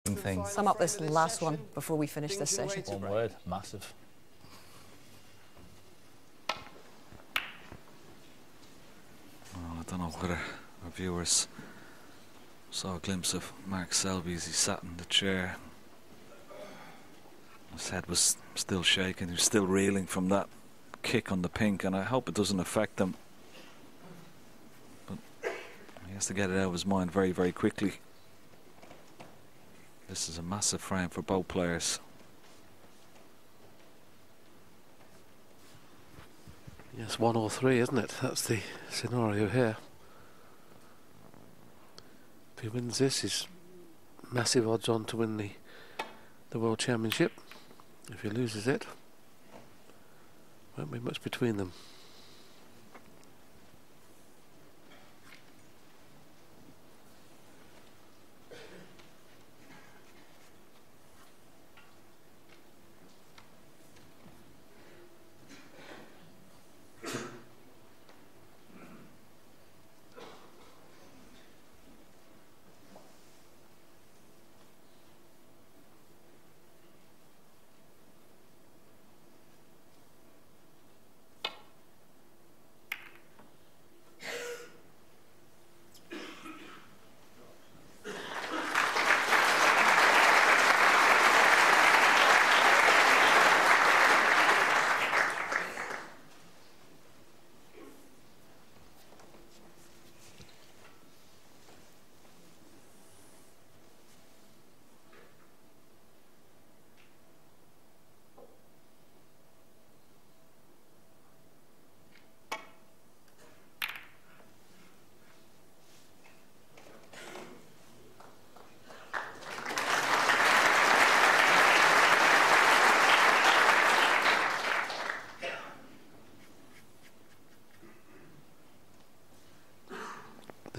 thing. Sum up this last one before we finish this session. One word, massive. Oh, I don't know whether our viewers saw a glimpse of Mark Selby as he sat in the chair. His head was still shaking, he was still reeling from that kick on the pink, and I hope it doesn't affect him. But he has to get it out of his mind very, very quickly. This is a massive frame for both players. Yes, 1 or 3, isn't it? That's the scenario here. If he wins this, he's massive odds on to win the World Championship. If he loses it, won't be much between them.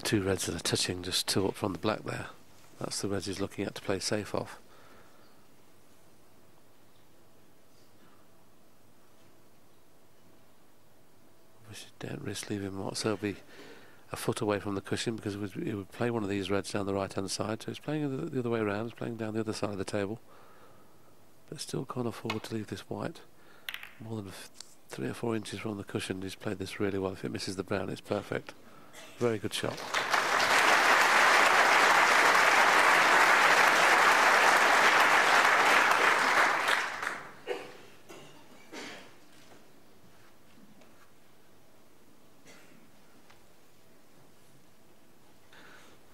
Two reds that are touching, just 2 up from the black there. That's the reds he's looking at to play safe off. Obviously don't risk leaving Mark Selby a foot away from the cushion, because he would play one of these reds down the right hand side. So he's playing the other way around, he's playing down the other side of the table, but still can't afford to leave this white more than 3 or 4 inches from the cushion. He's played this really well. If it misses the brown, it's perfect. Very good shot.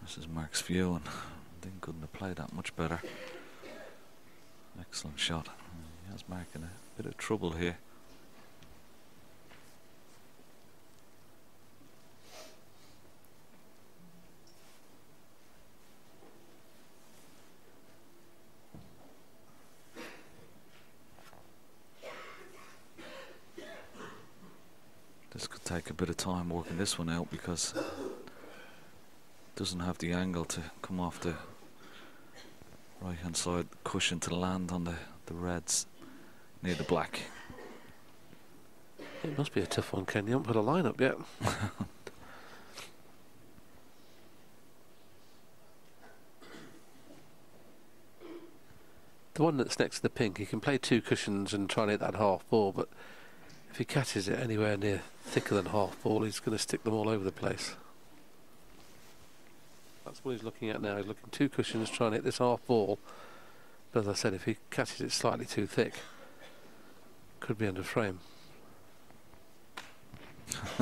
This is Mark's view, and Ding couldn't have played that much better. Excellent shot. He has Mark in a bit of trouble here. This could take a bit of time working this one out, because it doesn't have the angle to come off the right hand side cushion to land on the reds near the black. It must be a tough one, Ken. You haven't put a line up yet. The one that's next to the pink, he can play 2 cushions and try and hit that half ball, but if he catches it anywhere near thicker than half ball, he's going to stick them all over the place. That's what he's looking at now. He's looking 2 cushions, trying to hit this half ball. But as I said, if he catches it slightly too thick, could be under frame.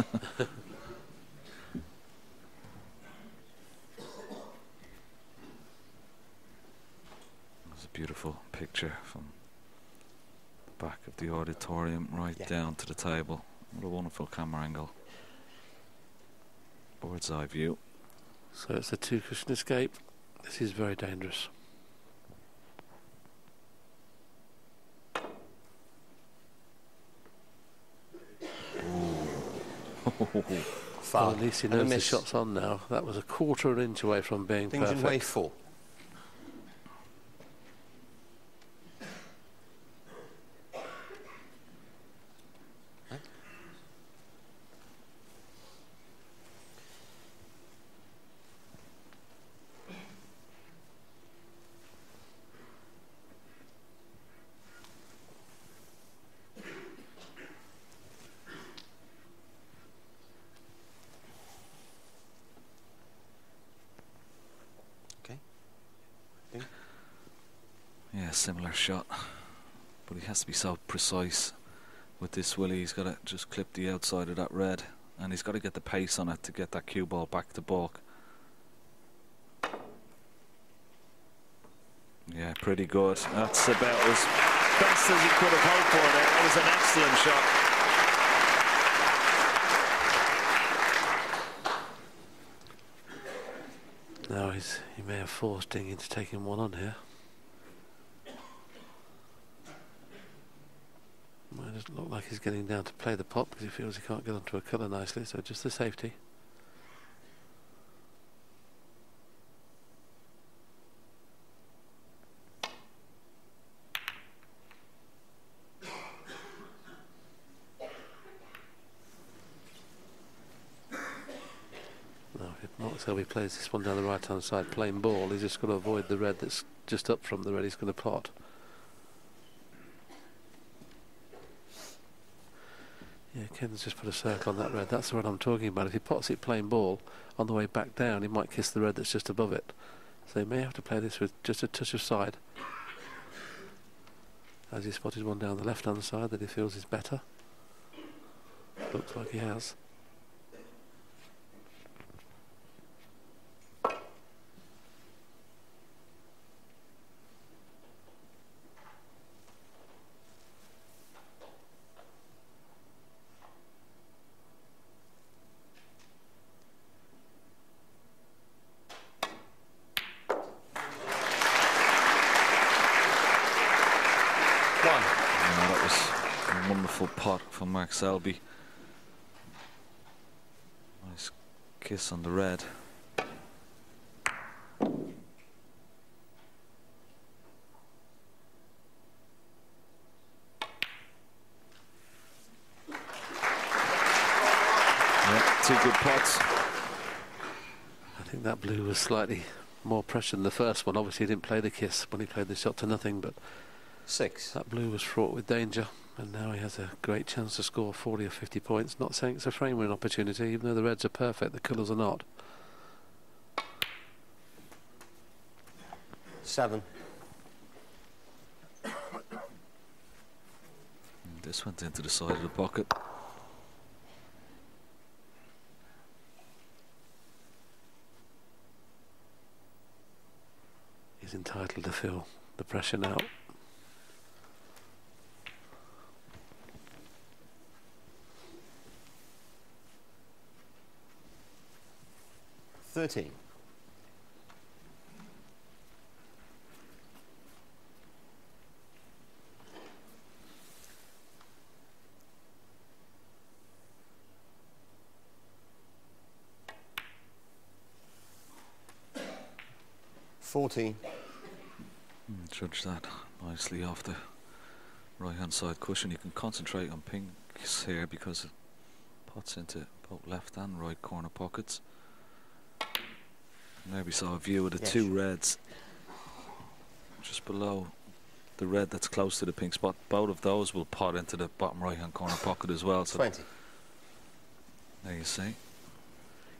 That's a beautiful picture from the back of the auditorium right down to the table. What a wonderful camera angle. Bird's eye view. So it's a 2 cushion escape. This is very dangerous. Well, at least he knows the shot's on now. That was a 1/4 inch away from being perfect. Junhui 4. Yeah, similar shot, but he has to be so precise with this Willie. He's got to just clip the outside of that red, and he's got to get the pace on it to get that cue ball back to balk. Yeah, pretty good. That's about as best as he could have hoped for there. That was an excellent shot. Now he may have forced Ding into taking one on here. Might doesn't look like he's getting down to play the pot because he feels he can't get onto a colour nicely, so just the safety. Selby plays this one down the right hand side plain ball. He's just got to avoid the red that's just up from the red he's going to pot. Yeah, Ken's just put a circle on that red. That's the red I'm talking about. If he pots it plain ball on the way back down, he might kiss the red that's just above it. So he may have to play this with just a touch of side. As he spotted one down the left hand side that he feels is better. Looks like he has. From Mark Selby. Nice kiss on the red. Yeah, two good pots. I think that blue was slightly more pressure than the first one. Obviously he didn't play the kiss when he played the shot to nothing, but 6. That blue was fraught with danger. And now he has a great chance to score 40 or 50 points. Not saying it's a frame win opportunity, even though the reds are perfect, the colours are not. 7. This went into the side of the pocket. He's entitled to feel the pressure now. $13. $14. Judge that nicely off the right hand side cushion. You can concentrate on pinks here because it pots into both left and right corner pockets. There we saw a view of the two reds just below the red that's close to the pink spot. Both of those will pot into the bottom right hand corner pocket as well. So 20. There you see.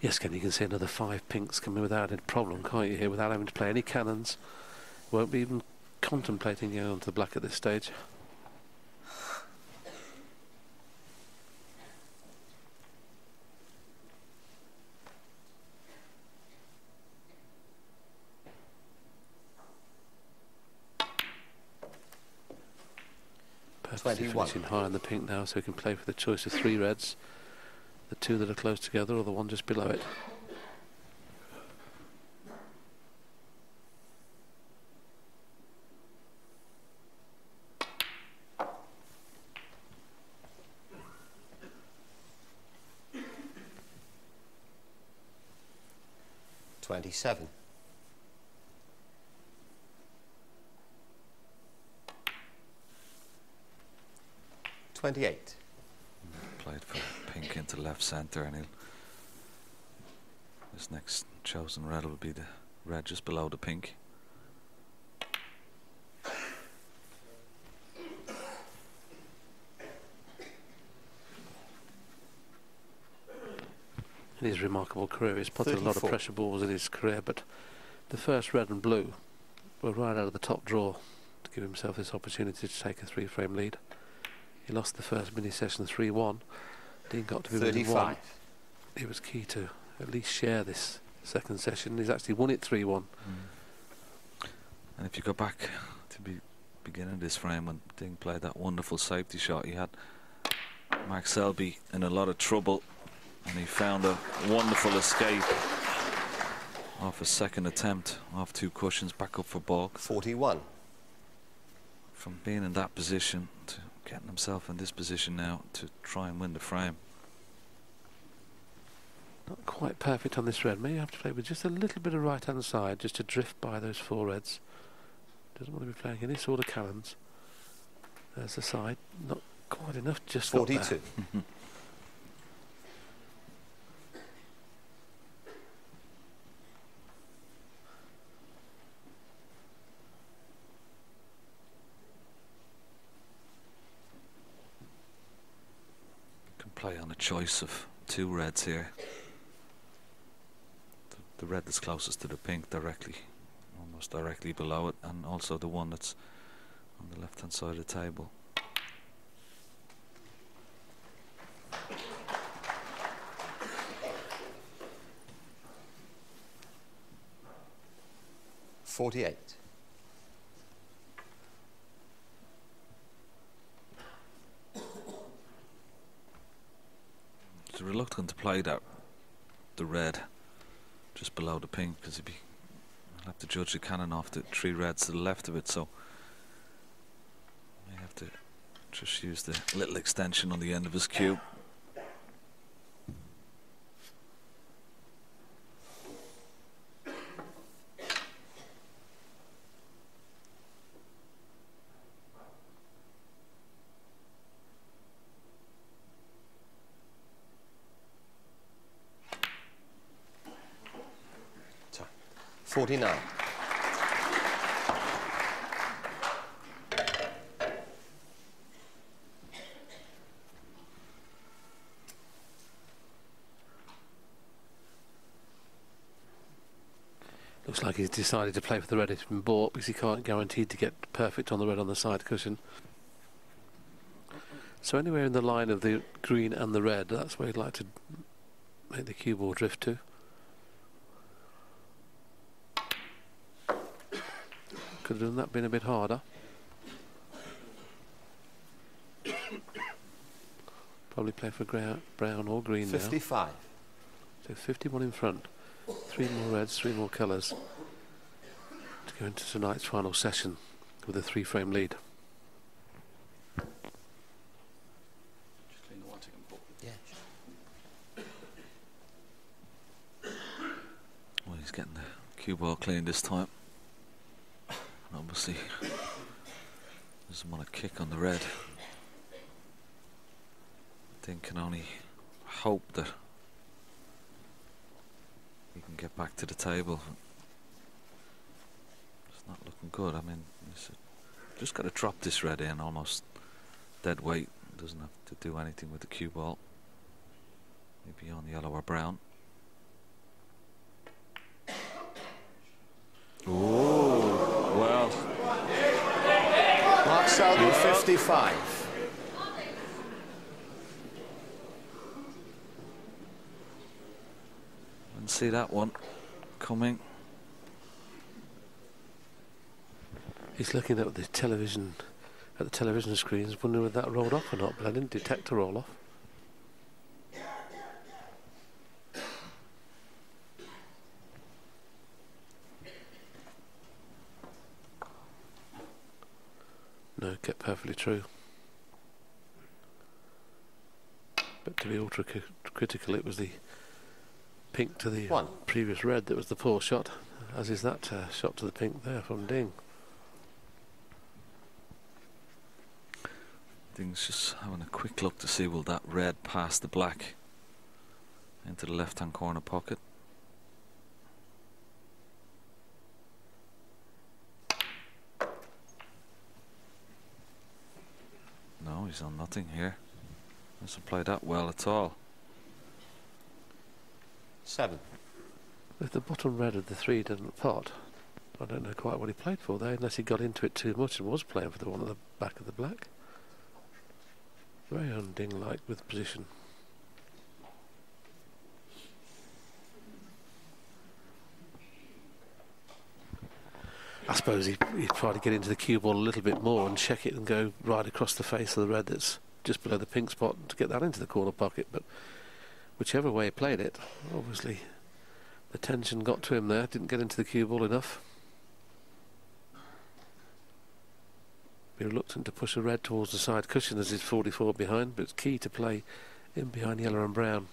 Yes, Ken, you can see another 5 pinks coming without any problem, can't you, here, without having to play any cannons. Won't be even contemplating going onto the black at this stage. Purposely finishing high on the pink now, so he can play for the choice of 3 reds. The 2 that are close together, or the one just below it. $27. $28. Played for pink into left centre, and this next chosen red will be the red just below the pink. In his remarkable career, he's potted a lot of pressure balls in his career, but the first red and blue were right out of the top drawer to give himself this opportunity to take a 3-frame lead. He lost the first mini session 3-1. Ding got to be within 1. It was key to at least share this second session. He's actually won it 3-1. And if you go back to the beginning of this frame when Ding played that wonderful safety shot, he had Mark Selby in a lot of trouble, and he found a wonderful escape off a second attempt, off 2 cushions, back up for balk. 41. From being in that position to getting himself in this position now to try and win the frame. Not quite perfect on this red. May have to play with just a little bit of right-hand side just to drift by those 4 reds. Doesn't want to be playing any sort of cannons. There's the side. Not quite enough. Just 42. Can play on a choice of 2 reds here. The red that's closest to the pink directly, almost directly below it, and also the one that's on the left hand side of the table. $48. He's reluctant to play the red just below the pink, because he'll have to judge the cannon off the 3 reds to the left of it, so may have to just use the little extension on the end of his cube. Time. 49. Looks like he's decided to play for the red he's been bought, because he can't guarantee to get perfect on the red on the side cushion. So anywhere in the line of the green and the red, that's where he'd like to make the cue ball drift to. Could have done that, been a bit harder. Probably play for brown or green 55. now. So 51 in front. 3 more reds, 3 more colours to go into tonight's final session with a 3-frame lead. Yeah. Well, he's getting the cue ball clean this time. And obviously doesn't want to kick on the red. Ding can only hope that he can get back to the table. It's not looking good. I mean, just got to drop this red in almost dead weight. Doesn't have to do anything with the cue ball. Maybe on yellow or brown. Oh, well. Mark Selby, 55. Didn't see that one coming. He's looking at the television screens, wondering whether that rolled off or not, but I didn't detect a roll off. No, kept perfectly true. But to be ultra critical, it was the pink to the previous red that was the poor shot, as is that shot to the pink there from Ding. Ding's just having a quick look to see will that red pass the black into the left hand corner pocket. No, he's on nothing here. Doesn't play that well at all. 7. If the bottom red of the 3 doesn't pot, I don't know quite what he played for there, unless he got into it too much and was playing for the one at the back of the black. Very unding-like with position. I suppose he'd try to get into the cue ball a little bit more and check it and go right across the face of the red that's just below the pink spot to get that into the corner pocket, but whichever way he played it, obviously the tension got to him there, didn't get into the cue ball enough. Be reluctant to push a red towards the side cushion as he's 44 behind, but it's key to play in behind yellow and brown.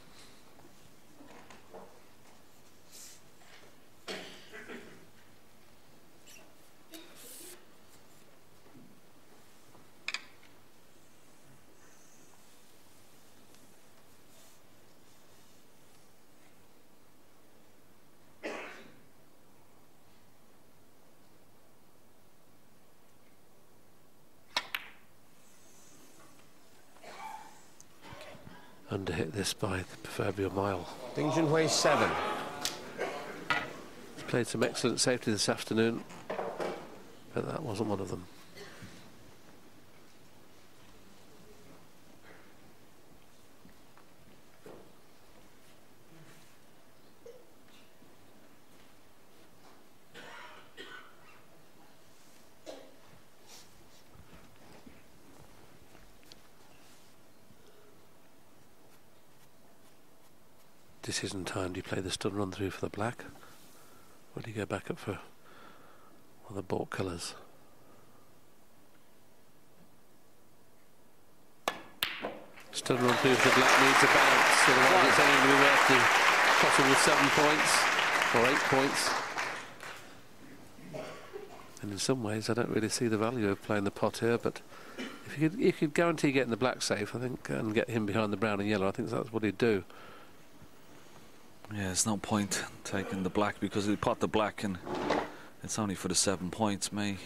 Underhit this by the proverbial mile. Ding Junhui 7. He's played some excellent safety this afternoon, but that wasn't one of them. Decision time. Do you play the stun run through for the black, or do you go back up for one of the bought colours? Stun run through for the black needs a bounce, otherwise it's only going to be worth the possible 7 points or 8 points. And in some ways I don't really see the value of playing the pot here, but if you could guarantee getting the black safe, I think, and get him behind the brown and yellow, I think that's what he'd do. Yeah, there's no point taking the black because he'll pot the black and it's only for the 7 points. Might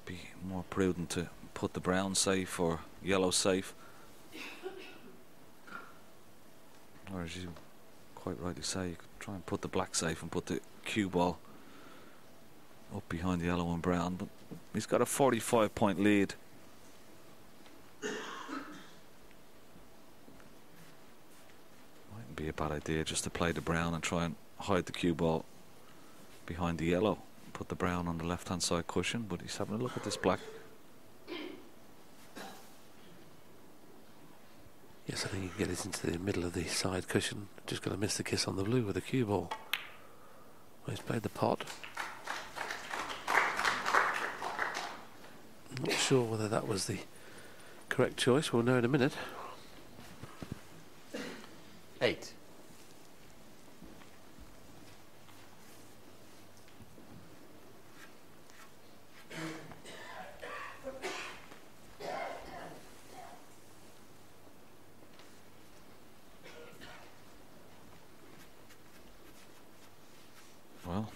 be more prudent to put the brown safe or yellow safe. Or as you quite rightly say, you could try and put the black safe and put the cue ball up behind the yellow and brown, but he's got a 45-point lead. Be a bad idea just to play the brown and try and hide the cue ball behind the yellow. Put the brown on the left hand side cushion, but he's having a look at this black. Yes, I think he can get it into the middle of the side cushion. Just going to miss the kiss on the blue with the cue ball. Well, he's played the pot. I'm not sure whether that was the correct choice. We'll know in a minute. 8. Well,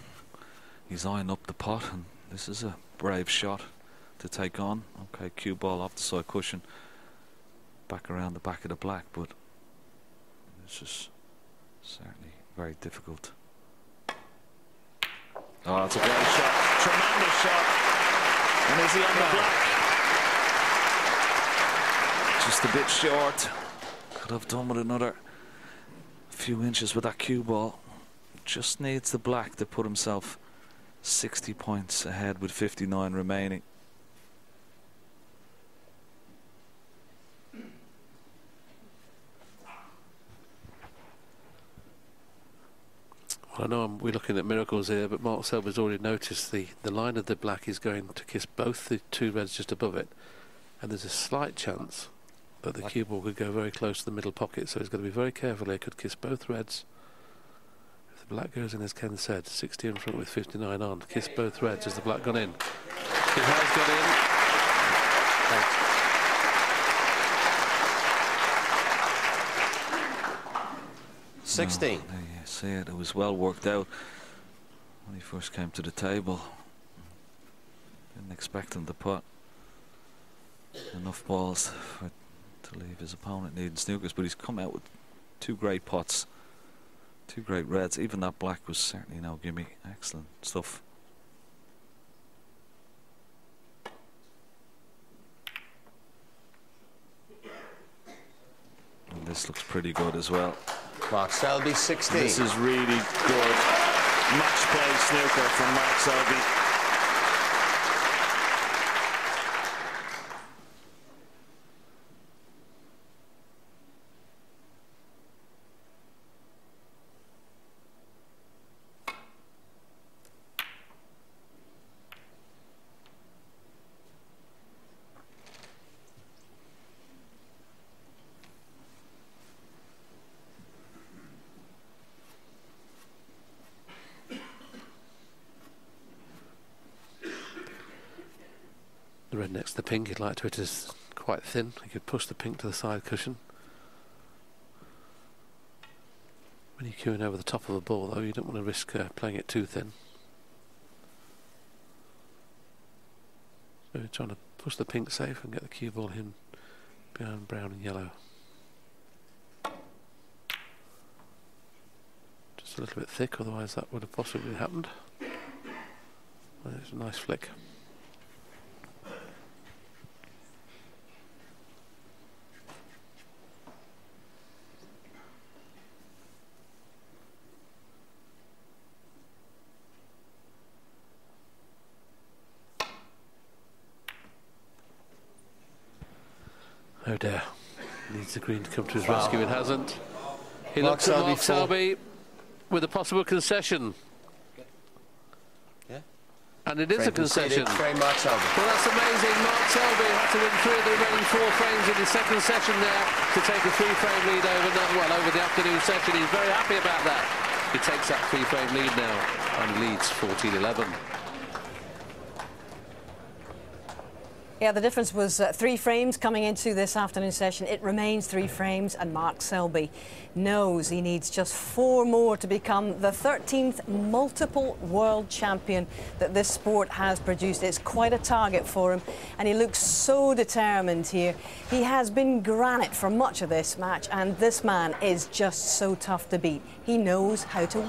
he's eyeing up the pot, and this is a brave shot to take on. Okay, cue ball off the side cushion, back around the back of the black, but this is certainly very difficult. Oh, it's a great shot. Tremendous shot. And is he on the black? Just a bit short. Could have done with another few inches with that cue ball. Just needs the black to put himself 60 points ahead with 59 remaining. I know we're looking at miracles here, but Mark Selby's already noticed the line of the black is going to kiss both the two reds just above it, and there's a slight chance that the cue ball could go very close to the middle pocket, so he's got to be very careful here. Could kiss both reds. If the black goes in, as Ken said, 60 in front with 59 on, kiss both reds. Has the black gone in? It has gone in. 16. Oh, there you see it. It was well worked out when he first came to the table. Didn't expect him to put enough balls to leave his opponent needing snookers, but he's come out with 2 great pots Two great reds. Even that black was certainly no gimme. Excellent stuff. And this looks pretty good as well. Mark Selby, 16. This is really good match play snooker from Mark Selby. The red next to the pink, you'd like to it is quite thin. You could push the pink to the side cushion. When you're queuing over the top of a ball, though, you don't want to risk playing it too thin. So you're trying to push the pink safe and get the cue ball in behind brown and yellow. Just a little bit thick, otherwise that would have possibly happened. Well, it's a nice flick. Oh dear, needs the green to come to his rescue, it hasn't. He looks at Mark Selby with a possible concession. Yeah. And it is a concession. Mark Selby. Well, that's amazing. Mark Selby had to win 3 of the remaining 4 frames in his second session there to take a 3-frame lead over the afternoon session. He's very happy about that. He takes that 3-frame lead now and leads 14-11. Yeah, the difference was 3 frames coming into this afternoon session. It remains 3 frames, and Mark Selby knows he needs just 4 more to become the 13th multiple world champion that this sport has produced. It's quite a target for him, and he looks so determined here. He has been granite for much of this match, and this man is just so tough to beat. He knows how to win.